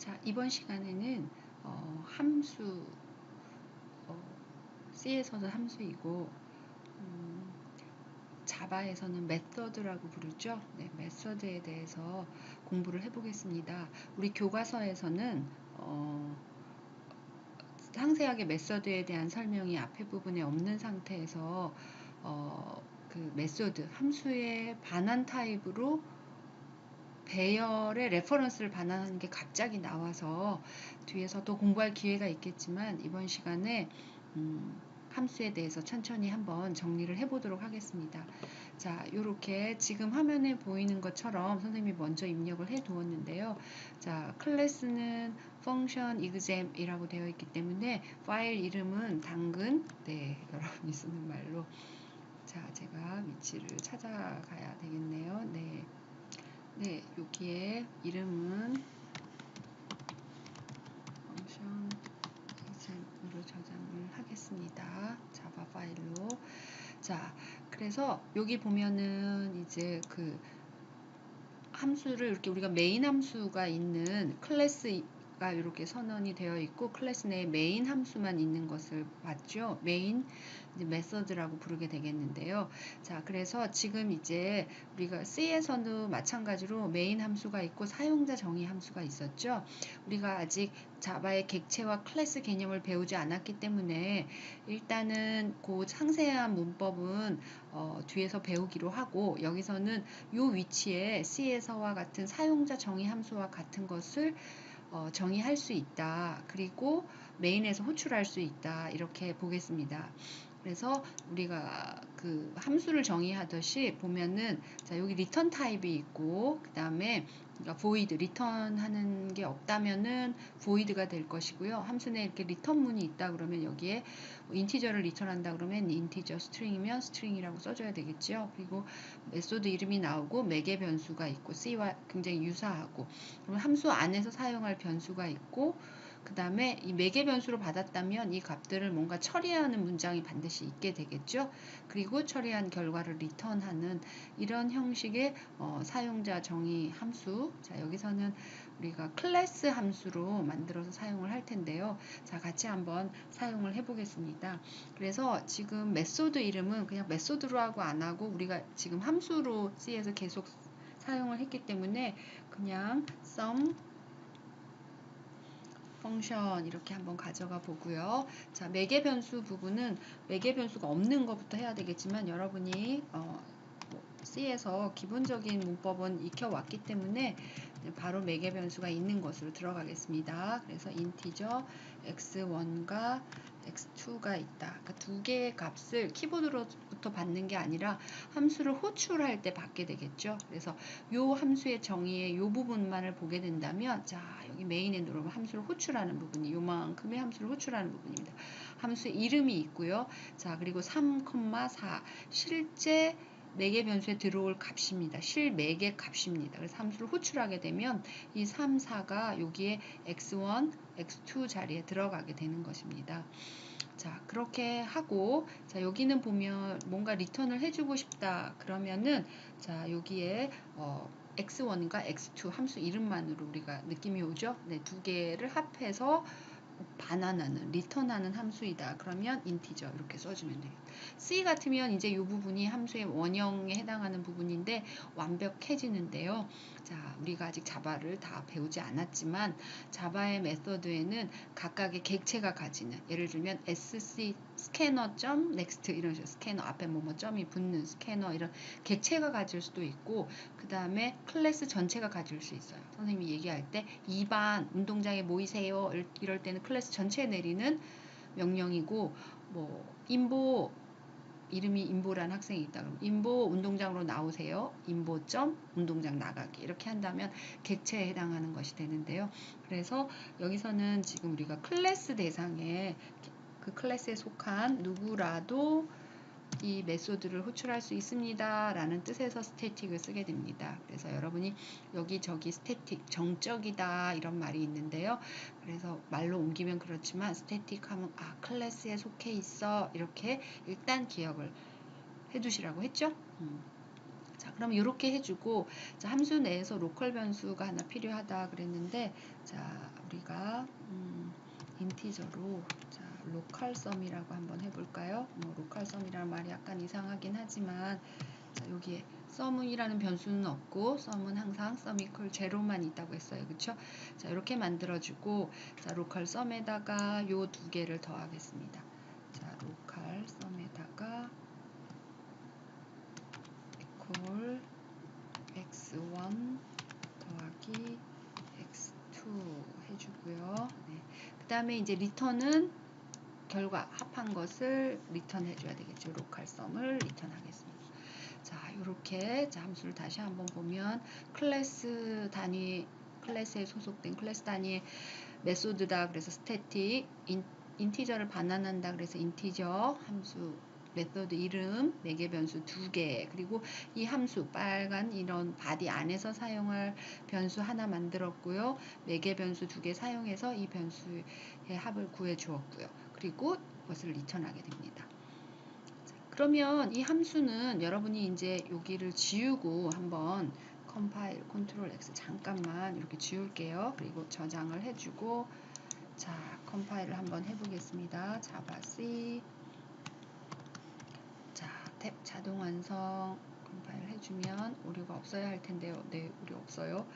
자, 이번 시간에는 함수, C에서는 함수이고 자바에서는 메서드라고 부르죠. 네, 메서드에 대해서 공부를 해보겠습니다. 우리 교과서에서는 상세하게 메서드에 대한 설명이 앞에 부분에 없는 상태에서 그 메소드, 함수의 반환 타입으로 배열의 레퍼런스를 반환하는 게 갑자기 나와서 뒤에서 또 공부할 기회가 있겠지만 이번 시간에 함수에 대해서 천천히 한번 정리를 해보도록 하겠습니다. 자, 이렇게 지금 화면에 보이는 것처럼 선생님이 먼저 입력을 해 두었는데요. 자, 클래스는 function exam이라고 되어 있기 때문에 파일 이름은 당근, 네, 여러분이 쓰는 말로. 자, 제가 위치를 찾아가야 되겠네요. 네. 네, 여기에 이름은 function exam으로 저장을 하겠습니다. 자바 파일로. 자, 그래서 여기 보면은 이제 그 함수를 이렇게 우리가 메인 함수가 있는 클래스가 이렇게 선언이 되어 있고 클래스 내에 메인 함수만 있는 것을 봤죠. 메인 이제 메서드라고 부르게 되겠는데요. 자, 그래서 지금 이제 우리가 C에서도 마찬가지로 메인 함수가 있고 사용자 정의 함수가 있었죠. 우리가 아직 자바의 객체와 클래스 개념을 배우지 않았기 때문에 일단은 그 상세한 문법은 뒤에서 배우기로 하고 여기서는 이 위치에 C에서와 같은 사용자 정의 함수와 같은 것을 정의할 수 있다. 그리고 메인에서 호출할 수 있다. 이렇게 보겠습니다. 그래서 우리가 그 함수를 정의하듯이 보면은 자, 여기 리턴 타입이 있고 그다음에 void 리턴하는 게 없다면은 void가 될 것이고요. 함수 내에 이렇게 리턴문이 있다 그러면 여기에 인티저를 리턴한다 그러면 인티저 스트링이면 스트링이라고 써줘야 되겠죠. 그리고 메소드 이름이 나오고 매개 변수가 있고 C와 굉장히 유사하고 그러면 함수 안에서 사용할 변수가 있고 그 다음에 이 매개 변수로 받았다면 이 값들을 뭔가 처리하는 문장이 반드시 있게 되겠죠. 그리고 처리한 결과를 리턴하는 이런 형식의 사용자 정의 함수. 자, 여기서는 우리가 클래스 함수로 만들어서 사용을 할 텐데요. 자, 같이 한번 사용을 해보겠습니다. 그래서 지금 메소드 이름은 그냥 메소드로 하고 안 하고 우리가 지금 함수로 C에서 계속 사용을 했기 때문에 그냥 sum 펑션 이렇게 한번 가져가 보고요. 자, 매개 변수 부분은 매개 변수가 없는 것부터 해야 되겠지만 여러분이 C에서 기본적인 문법은 익혀왔기 때문에 바로 매개 변수가 있는 것으로 들어가겠습니다. 그래서 인티저 x1과 x2가 있다. 그러니까 두 개의 값을 키보드로부터 받는 게 아니라 함수를 호출할 때 받게 되겠죠. 그래서 이 함수의 정의의 이 부분만을 보게 된다면 자, 여기 메인에 누르면 함수를 호출하는 부분이 요만큼의 함수를 호출하는 부분입니다. 함수의 이름이 있고요. 자, 그리고 3,4 실제 매개 변수에 들어올 값입니다. 실 매개 값입니다. 그래서 함수를 호출하게 되면 이 3, 4가 여기에 x1, x2 자리에 들어가게 되는 것입니다. 자, 그렇게 하고 자, 여기는 보면 뭔가 리턴을 해주고 싶다 그러면은 자, 여기에 x1과 x2 함수 이름만으로 우리가 느낌이 오죠? 네, 두 개를 합해서 반환하는, 리턴하는 함수이다. 그러면 인티저 이렇게 써주면 돼요. C 같으면 이제 이 부분이 함수의 원형에 해당하는 부분인데 완벽해지는데요. 자, 우리가 아직 자바를 다 배우지 않았지만 자바의 메서드에는 각각의 객체가 가지는 예를 들면 sc 스캐너 점 넥스트 이런 식으로 스캐너 앞에 뭐뭐 점이 붙는 스캐너 이런 객체가 가질 수도 있고 그 다음에 클래스 전체가 가질 수 있어요. 선생님이 얘기할 때 2반 운동장에 모이세요 이럴 때는 클래스 전체에 내리는 명령이고 뭐 인보 이름이 인보라는 학생이 있다 그러면 인보 운동장으로 나오세요. 인보점 운동장 나가기 이렇게 한다면 객체에 해당하는 것이 되는데요. 그래서 여기서는 지금 우리가 클래스 대상에 그 클래스에 속한 누구라도 이 메소드를 호출할 수 있습니다. 라는 뜻에서 스태틱을 쓰게 됩니다. 그래서 여러분이 여기저기 스태틱, 정적이다 이런 말이 있는데요. 그래서 말로 옮기면 그렇지만 스태틱 하면 클래스에 속해 있어 이렇게 일단 기억을 해두시라고 했죠. 자, 그럼 이렇게 해주고, 자, 함수 내에서 로컬 변수가 하나 필요하다 그랬는데, 자, 우리가 인티저로 자, 로컬 썸이라고 한번 해볼까요? 뭐 로컬 썸이라는 말이 약간 이상하긴 하지만, 자, 여기에 썸이라는 변수는 없고, 썸은 항상 썸 이퀄 제로만 있다고 했어요, 그렇죠? 자, 이렇게 만들어주고, 자, 로컬 썸에다가 요 두 개를 더하겠습니다. 자, 로컬 썸에다가 이퀄 x1 더하기 x2 해주고요. 네. 그 다음에 이제 리턴은 결과 합한 것을 리턴 해줘야 되겠죠. 로컬 썸을 리턴하겠습니다. 자, 이렇게 함수를 다시 한번 보면 클래스 단위, 클래스에 소속된 클래스 단위의 메소드다. 그래서 스태틱, 인티저를 반환한다. 그래서 인티저 함수 메소드 이름, 매개 변수 2개, 그리고 이 함수 빨간 이런 바디 안에서 사용할 변수 하나 만들었고요. 매개 변수 2개 사용해서 이 변수의 합을 구해 주었고요. 그리고 이것을 리턴하게 됩니다. 자, 그러면 이 함수는 여러분이 이제 여기를 지우고 한번 컴파일 컨트롤 X 잠깐만 이렇게 지울게요. 그리고 저장을 해주고, 자, 컴파일을 한번 해보겠습니다. 자바 C. 자, 탭 자동 완성 컴파일 해주면 오류가 없어야 할 텐데요. 네, 오류 없어요.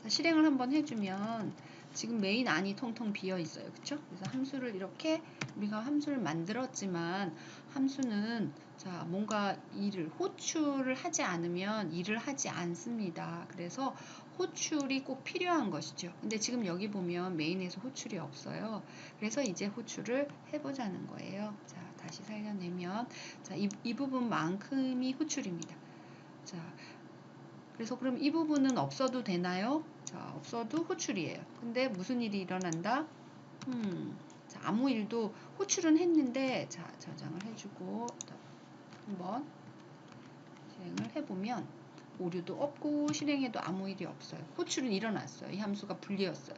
자, 실행을 한번 해주면 지금 메인 안이 통통 비어 있어요. 그쵸? 그래서 함수를 이렇게 우리가 함수를 만들었지만 함수는 자, 뭔가 일을 호출을 하지 않으면 일을 하지 않습니다. 그래서 호출이 꼭 필요한 것이죠. 근데 지금 여기 보면 메인에서 호출이 없어요. 그래서 이제 호출을 해보자는 거예요. 자, 다시 살려내면 자, 이 부분만큼이 호출입니다. 자, 그래서 그럼 이 부분은 없어도 되나요? 자, 없어도 호출이에요. 근데 무슨 일이 일어난다? 자, 아무 일도 호출은 했는데, 자, 저장을 해주고 한번 실행을 해보면 오류도 없고 실행해도 아무 일이 없어요. 호출은 일어났어요. 이 함수가 분리였어요.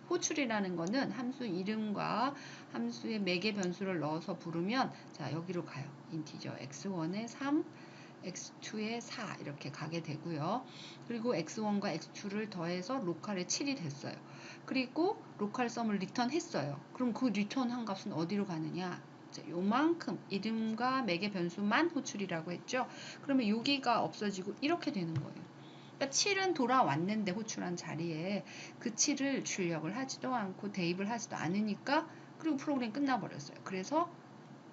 호출이라는 거는 함수 이름과 함수의 매개 변수를 넣어서 부르면 자, 여기로 가요. 인티저 x1에 3, x2에 4 이렇게 가게 되고요. 그리고 x1과 x2를 더해서 로컬에 7이 됐어요. 그리고 로컬 썸을 리턴했어요. 그럼 그 리턴한 값은 어디로 가느냐? 자, 요만큼 이름과 매개 변수만 호출이라고 했죠. 그러면 여기가 없어지고 이렇게 되는 거예요. 그러니까 7은 돌아왔는데 호출한 자리에 그 7을 출력을 하지도 않고 대입을 하지도 않으니까 그리고 프로그램 끝나버렸어요. 그래서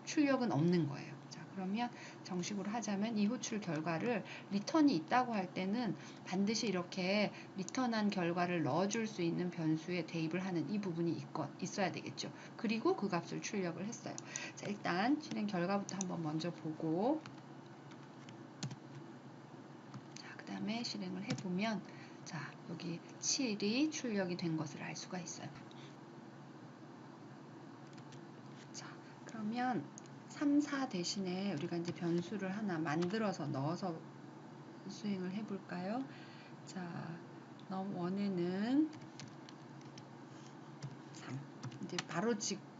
출력은 없는 거예요. 자, 그러면 정식으로 하자면 이 호출 결과를 리턴이 있다고 할 때는 반드시 이렇게 리턴한 결과를 넣어줄 수 있는 변수에 대입을 하는 이 부분이 있어야 되겠죠. 그리고 그 값을 출력을 했어요. 자, 일단 실행 결과부터 한번 먼저 보고, 자, 그 다음에 실행을 해보면 자, 여기 7이 출력이 된 것을 알 수가 있어요. 자, 그러면 3, 4 대신에 우리가 이제 변수를 하나 만들어서 넣어서 수행을 해볼까요? 자, num1에는 3. 이제 바로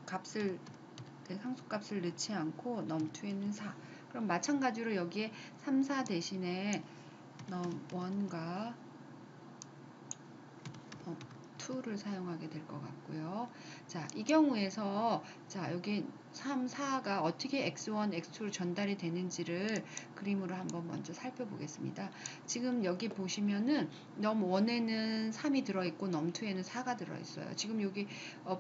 값을 상수값을 넣지 않고 num2에는 4. 그럼 마찬가지로 여기에 3, 4 대신에 num1과 2를 사용하게 될 것 같고요. 자, 이 경우에서 자, 여기 3, 4가 어떻게 x1, x2로 전달이 되는지를 그림으로 한번 먼저 살펴보겠습니다. 지금 여기 보시면은 num1에는 3이 들어있고 num2에는 4가 들어있어요. 지금 여기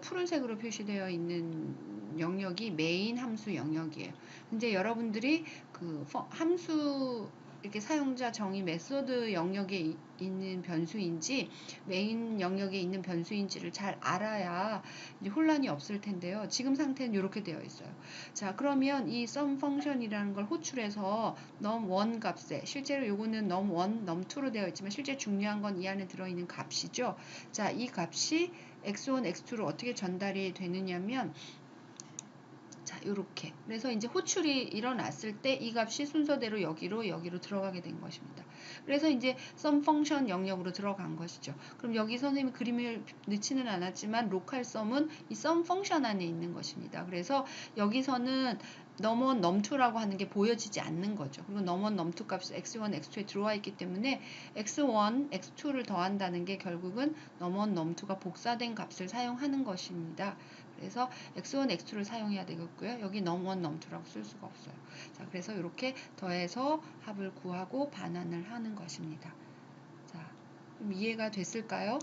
푸른색으로 표시되어 있는 영역이 메인 함수 영역이에요. 근데 여러분들이 그 함수 이렇게 사용자 정의 메소드 영역에 있는 변수인지 메인 영역에 있는 변수인지를 잘 알아야 이제 혼란이 없을 텐데요. 지금 상태는 이렇게 되어 있어요. 자, 그러면 이 sum 펑션이라는 걸 호출해서 num1 값에 실제로 요거는 num1, num2로 되어 있지만 실제 중요한 건 이 안에 들어있는 값이죠. 자, 이 값이 x1, x2로 어떻게 전달이 되느냐면 자, 요렇게. 그래서 이제 호출이 일어났을 때 이 값이 순서대로 여기로 들어가게 된 것입니다. 그래서 이제 sum 펑션 영역으로 들어간 것이죠. 그럼 여기 선생님이 그림을 넣지는 않았지만 로컬 sum은 이 sum 펑션 안에 있는 것입니다. 그래서 여기서는 num1, num2라고 하는 게 보여지지 않는 거죠. 그리고 num1, num2 값이 x1, x2에 들어와 있기 때문에 x1, x2를 더한다는 게 결국은 num1, num2가 복사된 값을 사용하는 것입니다. 그래서 x1, x2를 사용해야 되겠고요. 여기 num1, num2라고 쓸 수가 없어요. 자, 그래서 이렇게 더해서 합을 구하고 반환을 하는 것입니다. 자, 좀 이해가 됐을까요?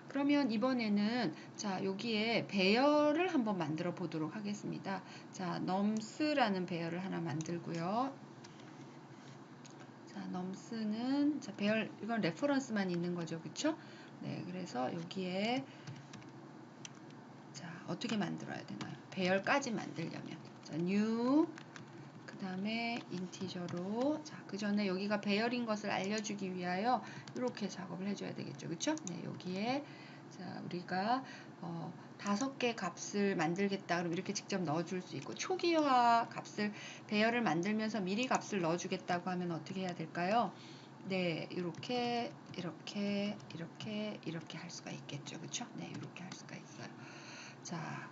그러면 이번에는 자 여기에 배열을 한번 만들어 보도록 하겠습니다. 자 nums라는 배열을 하나 만들고요. 자 nums는 자 배열 이건 레퍼런스만 있는 거죠, 그렇죠? 네, 그래서 여기에 자 어떻게 만들어야 되나요? 배열까지 만들려면 자 new 그 다음에 인티저로 자 그 전에 여기가 배열인 것을 알려주기 위하여 이렇게 작업을 해줘야 되겠죠, 그렇죠? 네, 여기에 자 우리가 5개 값을 만들겠다 그럼 이렇게 직접 넣어줄 수 있고 초기화 값을 배열을 만들면서 미리 값을 넣어주겠다고 하면 어떻게 해야 될까요? 네, 이렇게 할 수가 있겠죠, 그렇죠? 네, 이렇게 할 수가 있어요. 자.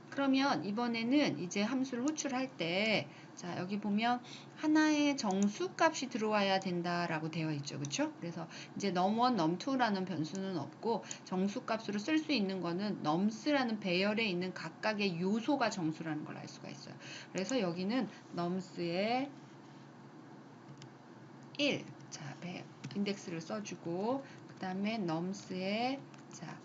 그러면 이번에는 이제 함수를 호출할 때, 자, 여기 보면 하나의 정수값이 들어와야 된다라고 되어 있죠. 그쵸? 그래서 이제 num1, num2라는 변수는 없고 정수값으로 쓸 수 있는 거는 nums라는 배열에 있는 각각의 요소가 정수라는 걸 알 수가 있어요. 그래서 여기는 nums의 1, 자, 인덱스를 써주고, 그 다음에 nums의, 자,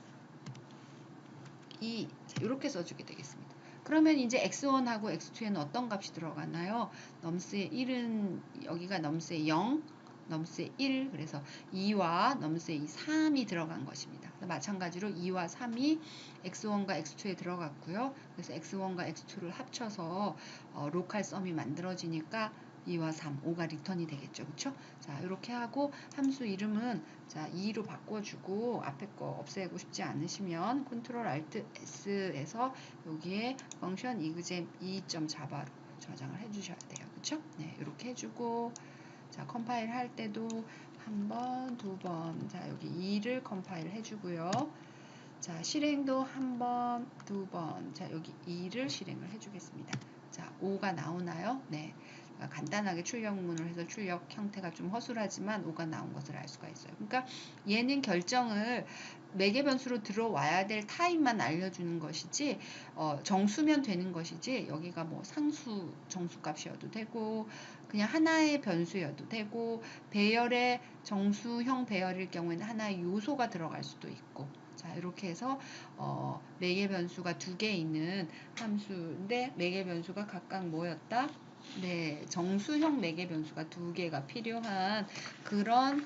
2, 이렇게 써주게 되겠습니다. 그러면 이제 x1하고 x2에는 어떤 값이 들어가나요? 넘스의 1은 여기가 넘스의 0, 넘스의 1, 그래서 2와 넘스의 2, 3이 들어간 것입니다. 마찬가지로 2와 3이 x1과 x2에 들어갔고요. 그래서 x1과 x2를 합쳐서 로컬 썸이 만들어지니까 2와 3, 5가 리턴이 되겠죠. 그쵸? 자, 이렇게 하고 함수 이름은 자, 2로 바꿔주고 앞에 거 없애고 싶지 않으시면 컨트롤 알트 S에서 여기에 펑션 이그잼 2.자바로 저장을 해주셔야 돼요. 그쵸? 네, 이렇게 해주고 자, 컴파일 할 때도 한 번, 두 번, 자, 여기 2를 컴파일 해주고요. 자, 실행도 한 번, 두 번, 자, 여기 2를 실행을 해주겠습니다. 자, 5가 나오나요? 네. 간단하게 출력문을 해서 출력 형태가 좀 허술하지만 5가 나온 것을 알 수가 있어요. 그러니까 얘는 결정을 매개 변수로 들어와야 될 타입만 알려주는 것이지 정수면 되는 것이지 여기가 뭐 상수 정수값이어도 되고 그냥 하나의 변수여도 되고 배열의 정수형 배열일 경우에는 하나의 요소가 들어갈 수도 있고 자 이렇게 해서 매개 변수가 2개 있는 함수인데 매개 변수가 각각 뭐였다? 네, 정수형 매개 변수가 2개가 필요한 그런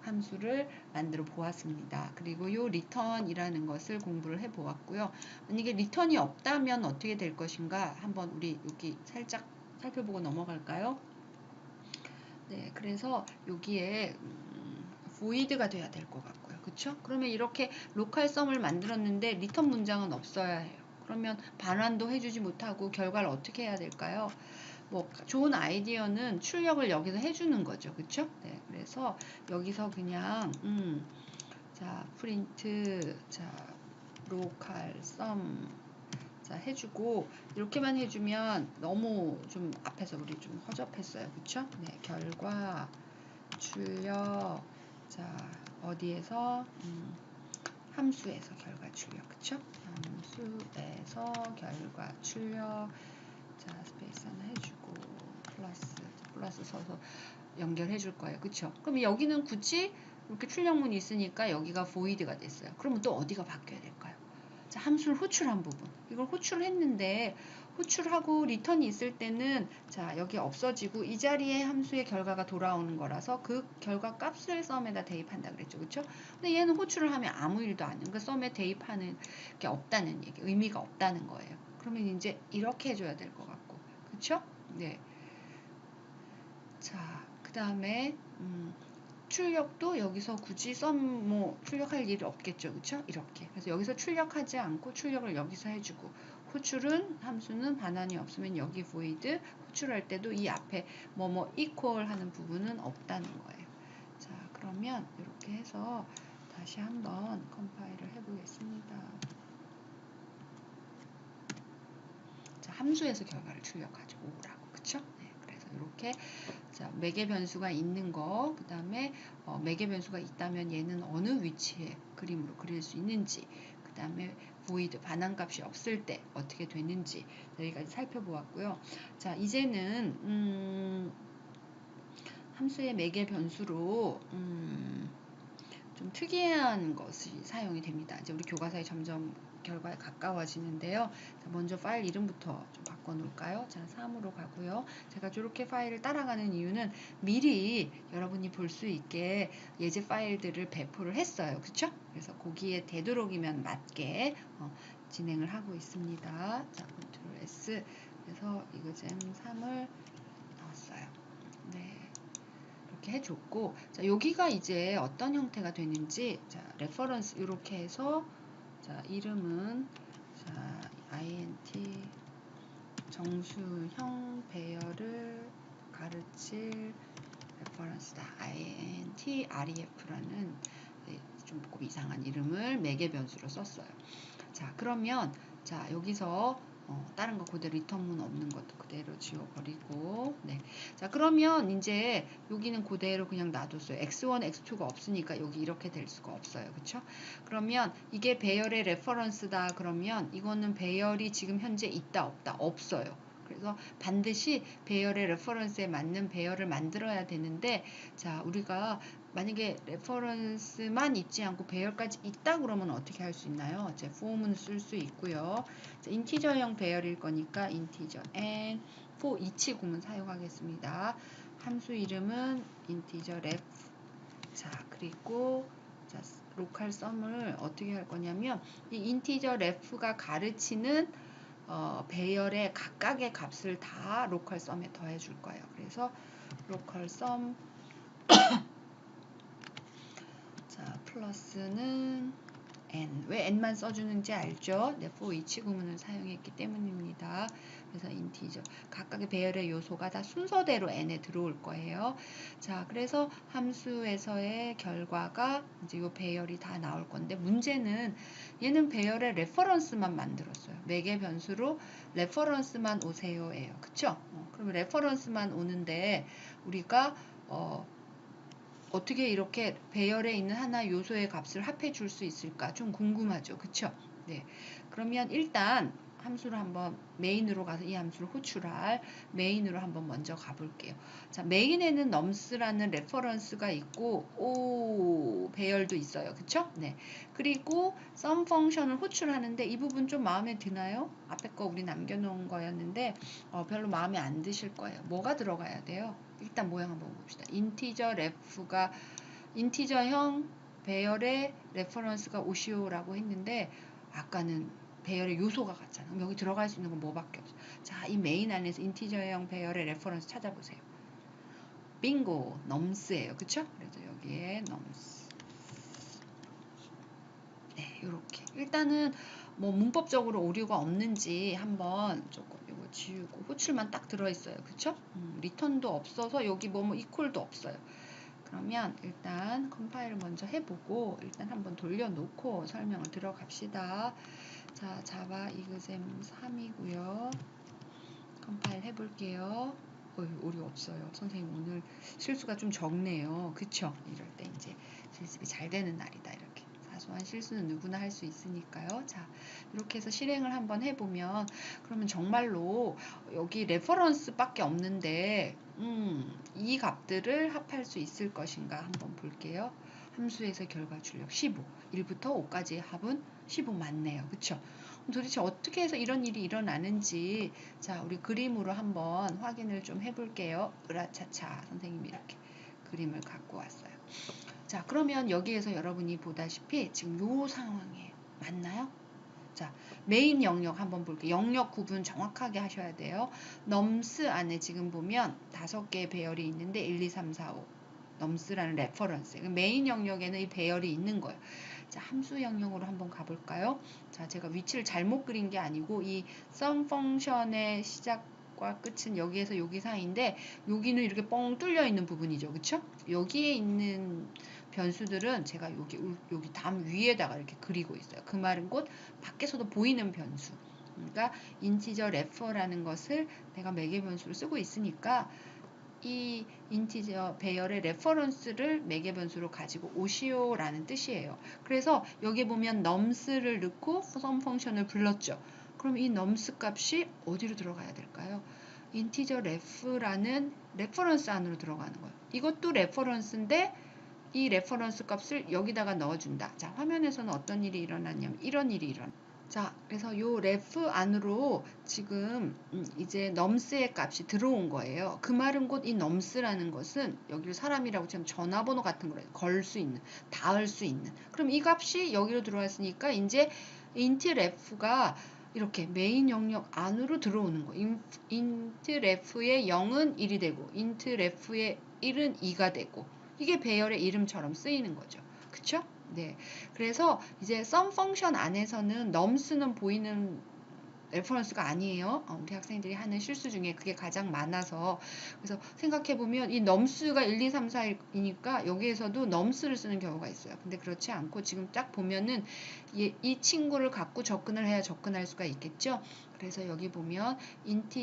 함수를 만들어 보았습니다. 그리고 요 return이라는 것을 공부를 해 보았고요. 만약에 return이 없다면 어떻게 될 것인가 한번 우리 여기 살짝 살펴보고 넘어갈까요? 네, 그래서 여기에 void가 돼야 될 것 같고요. 그쵸? 그러면 이렇게 로컬 썸을 만들었는데 리턴 문장은 없어야 해요. 그러면 반환도 해주지 못하고 결과를 어떻게 해야 될까요? 뭐 좋은 아이디어는 출력을 여기서 해주는 거죠. 그쵸? 네, 그래서 여기서 그냥 자 프린트 자 로컬 썸 자 해주고 이렇게만 해주면 너무 좀 앞에서 우리 좀 허접했어요. 그쵸? 네, 결과 출력 자 어디에서 함수에서 결과 출력 그쵸? 함수에서 결과 출력 자 스페이스 하나 해주고 플러스 서서 연결해 줄 거예요. 그쵸? 그럼 여기는 굳이 이렇게 출력문이 있으니까 여기가 void가 됐어요. 그러면 또 어디가 바뀌어야 될까요? 자, 함수를 호출한 부분. 이걸 호출했는데 호출하고 리턴이 있을 때는 자 여기 없어지고 이 자리에 함수의 결과가 돌아오는 거라서 그 결과 값을 썸에다 대입한다 그랬죠. 그쵸? 근데 얘는 호출을 하면 아무 일도 안 해요. 그러니까 썸에 대입하는 게 없다는 얘기, 의미가 없다는 거예요. 그러면 이제 이렇게 해줘야 될 것 같고. 그쵸? 네. 자, 그 다음에 출력도 여기서 굳이 뭐 출력할 일이 없겠죠. 그쵸? 이렇게. 그래서 여기서 출력하지 않고 출력을 여기서 해주고 호출은 함수는 반환이 없으면 여기 void 호출할 때도 이 앞에 뭐뭐 equal 하는 부분은 없다는 거예요. 자, 그러면 이렇게 해서 다시 한번 컴파일을 해보겠습니다. 함수에서 결과를 출력하죠. 5라고. 그쵸? 네, 그래서 이렇게 자, 매개 변수가 있는 거, 그 다음에 매개 변수가 있다면 얘는 어느 위치에 그림으로 그릴 수 있는지, 그 다음에 void 반환값이 없을 때 어떻게 되는지 여기까지 살펴보았고요. 자, 이제는 함수의 매개 변수로 좀 특이한 것이 사용이 됩니다. 이제 우리 교과서에 점점 결과에 가까워지는데요. 자, 먼저 파일 이름부터 좀 바꿔놓을까요? 자, 3으로 가고요. 제가 저렇게 파일을 따라가는 이유는 미리 여러분이 볼 수 있게 예제 파일들을 배포를 했어요. 그쵸? 그래서 거기에 되도록이면 맞게 진행을 하고 있습니다. 자, Ctrl S. 그래서 이그잼 3을 넣었어요. 네. 이렇게 해줬고, 자, 여기가 이제 어떤 형태가 되는지, 자, 레퍼런스 이렇게 해서, 자, 이름은, 자, int 정수형 배열을 가르칠 레퍼런스다. int ref라는 조금 이상한 이름을 매개 변수로 썼어요. 자, 그러면, 자, 여기서 다른 거 그대로 리턴문 없는 것도 그대로 지워버리고, 네. 자, 그러면 이제 여기는 그대로 그냥 놔뒀어요. x1, x2가 없으니까 여기 이렇게 될 수가 없어요. 그쵸? 그러면 이게 배열의 레퍼런스다. 그러면 이거는 배열이 지금 현재 있다, 없다? 없어요. 그래서 반드시 배열의 레퍼런스에 맞는 배열을 만들어야 되는데, 자, 우리가 만약에 레퍼런스만 있지 않고 배열까지 있다 그러면 어떻게 할 수 있나요? 제 form은 쓸 수 있고요. 인티저형 배열일 거니까 인티저 n for each 구문 사용하겠습니다. 함수 이름은 인티저 ref. 자, 그리고 자, 로컬 썸을 어떻게 할 거냐면 이 인티저 ref가 가르치는 배열의 각각의 값을 다 로컬 썸에 더해 줄 거예요. 그래서 로컬 썸 자, 플러스는 n. 왜 n만 써주는지 알죠? 네, for each 구문을 사용했기 때문입니다. 그래서 인티저 각각의 배열의 요소가 다 순서대로 n에 들어올 거예요. 자, 그래서 함수에서의 결과가 이제 이 배열이 다 나올 건데 문제는 얘는 배열의 레퍼런스만 만들었어요. 매개 변수로 레퍼런스만 오세요예요. 그쵸? 그러면 레퍼런스만 오는데 우리가 어떻게 이렇게 배열에 있는 하나 요소의 값을 합해 줄 수 있을까? 좀 궁금하죠. 그쵸? 네. 그러면 일단 함수를 한번 메인으로 가서 이 함수를 호출할 메인으로 한번 먼저 가볼게요. 자, 메인에는 nums라는 레퍼런스가 있고 배열도 있어요. 그쵸? 네. 그리고 sum 펑션을 호출하는데 이 부분 좀 마음에 드나요? 앞에 거 우리 남겨놓은 거였는데 별로 마음에 안 드실 거예요. 뭐가 들어가야 돼요? 일단 모양 한번 봅시다. 인티저 ref가 인티저형 배열의 레퍼런스가 오시오라고 했는데 아까는 배열의 요소가 같잖아. 그럼 여기 들어갈 수 있는 건 뭐밖에 없어. 자, 이 메인 안에서 인티저형 배열의 레퍼런스 찾아보세요. 빙고, nums예요. 그쵸? 그래서 여기에 nums. 네, 요렇게. 일단은 뭐 문법적으로 오류가 없는지 한번 조금 이거 지우고 호출만 딱 들어있어요. 그쵸? 리턴도 없어서 여기 뭐 이퀄도 없어요. 그러면 일단 컴파일을 먼저 해보고 일단 한번 돌려놓고 설명을 들어갑시다. 자, 자바 이그잼 3이고요. 컴파일 해볼게요. 오류 없어요. 선생님 오늘 실수가 좀 적네요. 그쵸? 이럴 때 이제 실습이 잘 되는 날이다. 이렇게. 사소한 실수는 누구나 할 수 있으니까요. 자, 이렇게 해서 실행을 한번 해보면 그러면 정말로 여기 레퍼런스밖에 없는데 이 값들을 합할 수 있을 것인가 한번 볼게요. 함수에서 결과 출력 15. 1부터 5까지의 합은 15 맞네요. 그쵸? 도대체 어떻게 해서 이런 일이 일어나는지 자, 우리 그림으로 한번 확인을 좀 해볼게요. 으라차차 선생님이 이렇게 그림을 갖고 왔어요. 자, 그러면 여기에서 여러분이 보다시피 지금 요 상황이에요. 맞나요? 자, 메인 영역 한번 볼게요. 영역 구분 정확하게 하셔야 돼요. 넘스 안에 지금 보면 5개의 배열이 있는데 1, 2, 3, 4, 5 넘스라는 레퍼런스. 메인 영역에는 이 배열이 있는 거예요. 자, 함수 영역으로 한번 가볼까요? 자, 제가 위치를 잘못 그린 게 아니고 이 sum 펑션의 시작과 끝은 여기에서 여기 사이인데 여기는 이렇게 뻥 뚫려 있는 부분이죠. 그쵸? 여기에 있는 변수들은 제가 여기 담 위에다가 이렇게 그리고 있어요. 그 말은 곧 밖에서도 보이는 변수. 그러니까 인티저 ref라는 것을 내가 매개 변수로 쓰고 있으니까 이 인티저 배열의 레퍼런스를 매개 변수로 가지고 오시오라는 뜻이에요. 그래서 여기 보면 nums를 넣고 sum 펑션을 불렀죠. 그럼 이 nums 값이 어디로 들어가야 될까요? 인티저 ref라는 레퍼런스 안으로 들어가는 거예요. 이것도 레퍼런스인데 이 레퍼런스 값을 여기다가 넣어준다. 자, 화면에서는 어떤 일이 일어났냐면 이런 일이 일어나. 자, 그래서 요 ref 안으로 지금 이제 nums의 값이 들어온 거예요. 그 말은 곧 이 nums라는 것은 여기를 사람이라고 치면 전화번호 같은 걸 걸 수 있는, 닿을 수 있는. 그럼 이 값이 여기로 들어왔으니까 이제 int ref가 이렇게 메인 영역 안으로 들어오는 거예요. int ref의 0은 1이 되고 int ref의 1은 2가 되고 이게 배열의 이름처럼 쓰이는 거죠. 그쵸? 네. 그래서 이제 sum 펑션 안에서는 nums는 보이는 레퍼런스가 아니에요. 우리 학생들이 하는 실수 중에 그게 가장 많아서. 그래서 생각해보면 이 nums가 1, 2, 3, 4이니까 여기에서도 nums를 쓰는 경우가 있어요. 근데 그렇지 않고 지금 딱 보면은 이 친구를 갖고 접근을 해야 접근할 수가 있겠죠. 그래서 여기 보면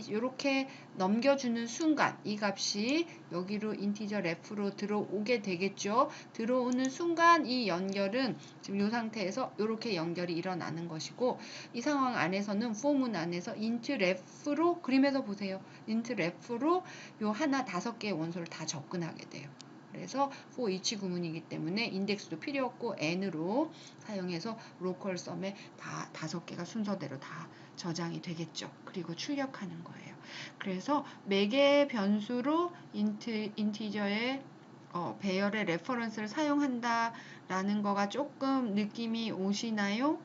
이렇게 넘겨주는 순간 이 값이 여기로 인티저 ref로 들어오게 되겠죠. 들어오는 순간 이 연결은 지금 이 상태에서 이렇게 연결이 일어나는 것이고 이 상황 안에서는 for문 안에서 int ref로 그림에서 보세요. int ref로 요 하나 5개의 원소를 다 접근하게 돼요. 그래서 for each 구문이기 때문에 인덱스도 필요 없고 n으로 사용해서 로컬 썸에 다 5개가 순서대로 다 저장이 되겠죠. 그리고 출력하는 거예요. 그래서 매개 변수로 인티저의 배열의 레퍼런스를 사용한다라는 거가 조금 느낌이 오시나요?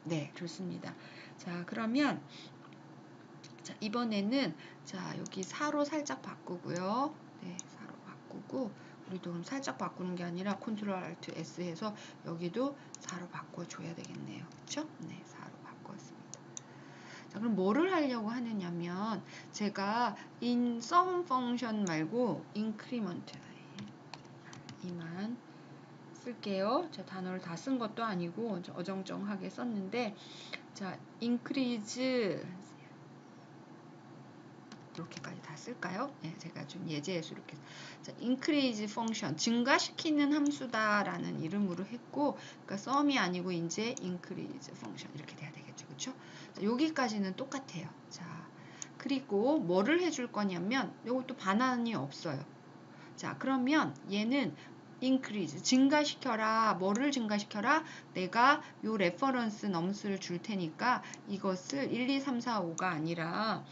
네, 좋습니다. 자, 그러면 자, 이번에는 자, 여기 4로 살짝 바꾸고요. 네, 4로 바꾸고 우리도 그럼 살짝 바꾸는 게 아니라 컨트롤 알트 S 해서 여기도 4로 바꿔줘야 되겠네요. 그렇죠? 네, 4로 바꿨습니다. 자, 그럼 뭐를 하려고 하느냐면 제가 in sum function 말고 increment 이만 쓸게요. 자, 단어를 다 쓴 것도 아니고 어정쩡하게 썼는데 자, increase 이렇게까지 다 쓸까요? 네, 제가 좀 예제에서 이렇게 자, increase function 증가시키는 함수다라는 이름으로 했고 그러니까 sum이 아니고 이제 increase function 이렇게 돼야 되겠죠. 그렇죠? 여기까지는 똑같아요. 자, 그리고 뭐를 해줄 거냐면 이것도 반환이 없어요. 자, 그러면 얘는 increase 증가시켜라. 뭐를 증가시켜라? 내가 요 레퍼런스 넘스를 줄 테니까 이것을 1, 2, 3, 4, 5가 아니라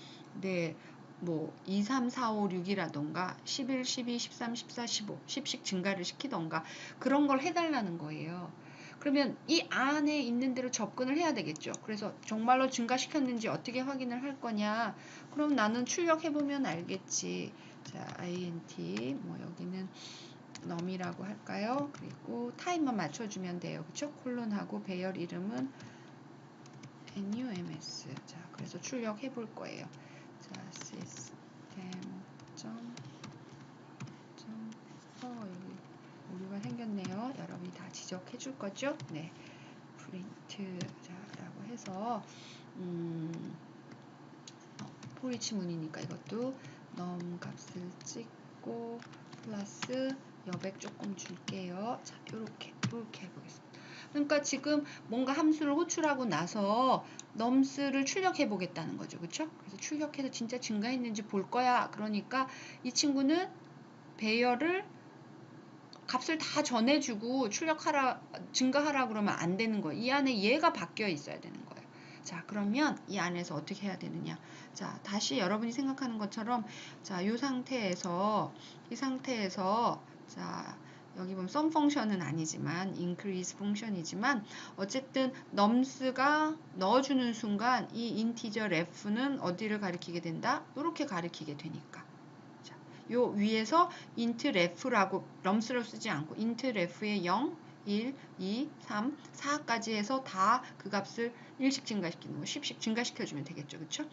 네, 뭐 2, 3, 4, 5, 6이라던가 11, 12, 13, 14, 15, 10씩 증가를 시키던가 그런 걸 해달라는 거예요. 그러면 이 안에 있는 대로 접근을 해야 되겠죠. 그래서 정말로 증가시켰는지 어떻게 확인을 할 거냐. 그럼 나는 출력해보면 알겠지. 자, int 뭐 여기는 num이라고 할까요? 그리고 타임만 맞춰주면 돼요. 그쵸? 콜론하고 배열 이름은 nums. 자, 그래서 출력해 볼 거예요. 자, system. 여기 오류가 생겼네요. 여러분이 다 지적해 줄 거죠? 네. print 자라고 해서 포이치 문이니까 이것도 num 값을 찍고 플러스 여백 조금 줄게요. 자, 요렇게 해보겠습니다. 그러니까 지금 뭔가 함수를 호출하고 나서 nums를 출력해 보겠다는 거죠. 그쵸? 그래서 출력해서 진짜 증가했는지 볼 거야. 그러니까 이 친구는 배열을 값을 다 전해주고 증가하라 그러면 안 되는 거예요. 이 안에 얘가 바뀌어 있어야 되는 거예요. 자, 그러면 이 안에서 어떻게 해야 되느냐. 자, 다시 여러분이 생각하는 것처럼 자, 이 상태에서 자, 여기 보면 sum 펑션은 아니지만 increase 펑션이지만 어쨌든 nums가 넣어주는 순간 이 integer ref는 어디를 가리키게 된다? 이렇게 가리키게 되니까. 요 위에서 int ref라고 nums로 쓰지 않고 int ref의 0, 1, 2, 3, 4까지 해서 다 그 값을 1씩 증가시키는 거 10씩 증가시켜주면 되겠죠. 그쵸?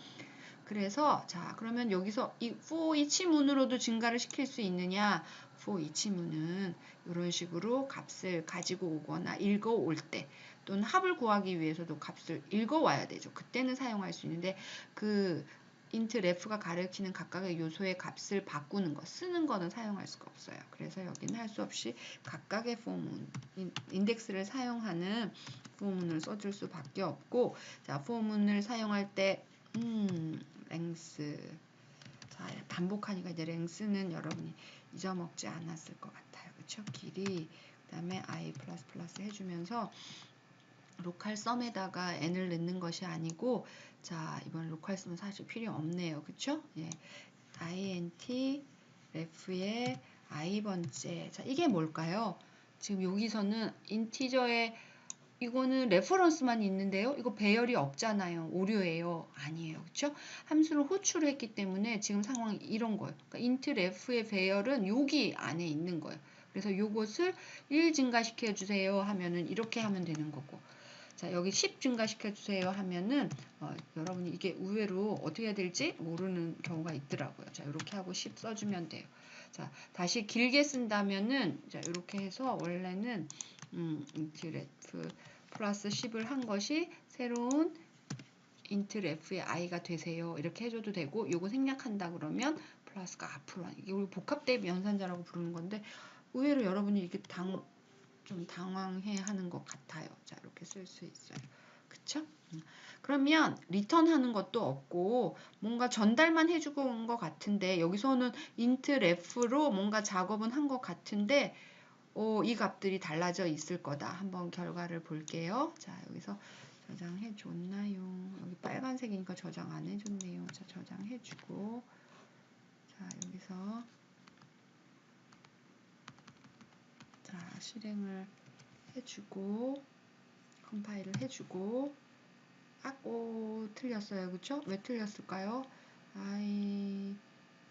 그래서 자 그러면 여기서 이 for each문으로도 증가를 시킬 수 있느냐? for each문은 이런 식으로 값을 가지고 오거나 읽어올 때 또는 합을 구하기 위해서도 값을 읽어와야 되죠. 그때는 사용할 수 있는데 그 int ref가 가리키는 각각의 요소의 값을 바꾸는 거, 쓰는 거는 사용할 수가 없어요. 그래서 여기는 할 수 없이 각각의 for문, 인덱스를 사용하는 for문을 써줄 수밖에 없고, 자, for문을 사용할 때 length. 자, 반복하니까 이제 length는 여러분이 잊어먹지 않았을 것 같아요. 그쵸? 길이, 그 다음에 i 플러스 플러스 해주면서 로컬 썸에다가 n을 넣는 것이 아니고, 자, 이번 로컬 썸은 사실 필요 없네요. 그쵸? 예. int ref의 i번째. 자, 이게 뭘까요? 지금 여기서는 인티저에 이거는 레퍼런스만 있는데요. 이거 배열이 없잖아요. 오류예요. 아니에요. 그렇죠? 함수를 호출했기 때문에 지금 상황이 이런 거예요. 그러니까 int ref의 배열은 여기 안에 있는 거예요. 그래서 이것을 1 증가시켜 주세요 하면은 이렇게 하면 되는 거고. 자, 여기 10 증가시켜 주세요 하면은 여러분이 이게 의외로 어떻게 해야 될지 모르는 경우가 있더라고요. 자, 이렇게 하고 10 써주면 돼요. 자, 다시 길게 쓴다면은 자, 이렇게 해서 원래는 int ref 플러스 10을 한 것이 새로운 int ref의 i가 되세요. 이렇게 해줘도 되고, 요거 생략한다 그러면 플러스가 앞으로 이게 우리 복합대입 연산자라고 부르는 건데 의외로 여러분이 이게 좀 당황해하는 것 같아요. 자, 이렇게 쓸 수 있어요. 그쵸? 그러면 리턴하는 것도 없고 뭔가 전달만 해주고 온 것 같은데 여기서는 int ref로 뭔가 작업은 한 것 같은데 이 값들이 달라져 있을 거다. 한번 결과를 볼게요. 자, 여기서 저장해 줬나요? 여기 빨간색이니까 저장 안 해줬네요. 자, 저장해주고 자, 여기서 자, 실행을 해주고 컴파일을 해주고 틀렸어요. 그쵸? 왜 틀렸을까요? i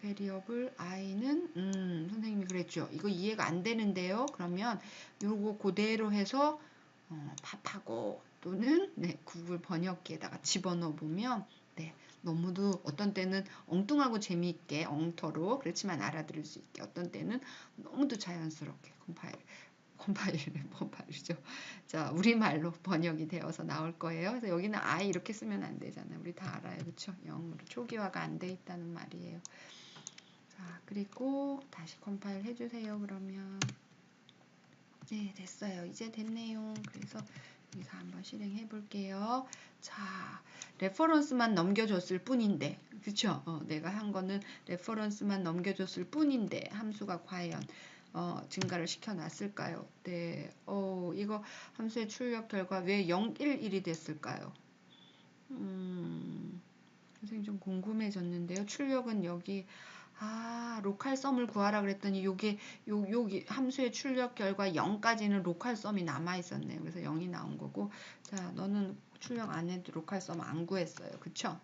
베리어블 i는 선생님이 그랬죠. 이거 이해가 안 되는데요. 그러면 요거 그대로 해서 팝하고 또는 구글 번역기에다가 집어넣어 보면 너무도 어떤 때는 엉뚱하고 재미있게 엉터로 그렇지만 알아들을 수 있게 어떤 때는 너무도 자연스럽게 컴파일이죠. 자, 우리말로 번역이 되어서 나올 거예요. 그래서 여기는 I 이렇게 쓰면 안 되잖아요. 우리 다 알아요. 그렇죠? 영어로 초기화가 안 돼 있다는 말이에요. 자, 그리고 다시 컴파일 해주세요. 그러면 네, 됐어요. 이제 됐네요. 그래서 여기서 한번 실행해 볼게요. 자, 레퍼런스만 넘겨줬을 뿐인데, 그쵸? 내가 한 거는 레퍼런스만 넘겨줬을 뿐인데, 함수가 과연 증가를 시켜놨을까요? 네, 이거 함수의 출력 결과 왜 0, 1, 1이 됐을까요? 선생님 좀 궁금해졌는데요. 출력은 여기 로컬 썸을 구하라 그랬더니 여기 함수의 출력 결과 0까지는 로컬 썸이 남아 있었네요. 그래서 0이 나온 거고, 자, 너는 출력 안 해도 로컬 썸 안 구했어요. 그쵸?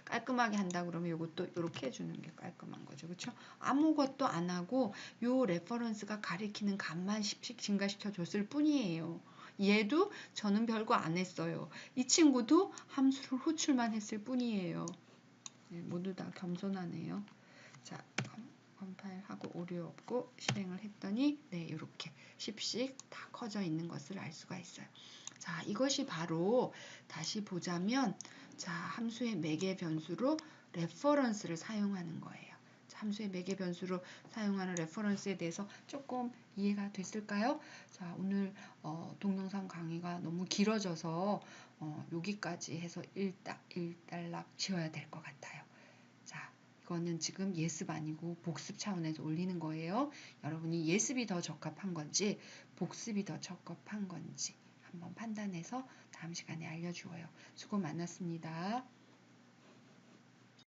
깔끔하게 한다 그러면 이것도 이렇게 해주는 게 깔끔한 거죠. 그쵸? 아무것도 안 하고 요 레퍼런스가 가리키는 값만 10씩 증가시켜 줬을 뿐이에요. 얘도 저는 별거 안 했어요. 이 친구도 함수를 호출만 했을 뿐이에요. 네, 모두 다 겸손하네요. 자, 컴파일하고 오류 없고 실행을 했더니 이렇게 10씩 다 커져 있는 것을 알 수가 있어요. 자, 이것이 바로 다시 보자면 자, 함수의 매개 변수로 레퍼런스를 사용하는 거예요. 자, 함수의 매개 변수로 사용하는 레퍼런스에 대해서 조금 이해가 됐을까요? 자, 오늘 동영상 강의가 너무 길어져서 여기까지 해서 일단락 지어야 될 것 같아요. 자, 이거는 지금 예습 아니고 복습 차원에서 올리는 거예요. 여러분이 예습이 더 적합한 건지 복습이 더 적합한 건지 한번 판단해서 다음 시간에 알려주어요. 수고 많았습니다.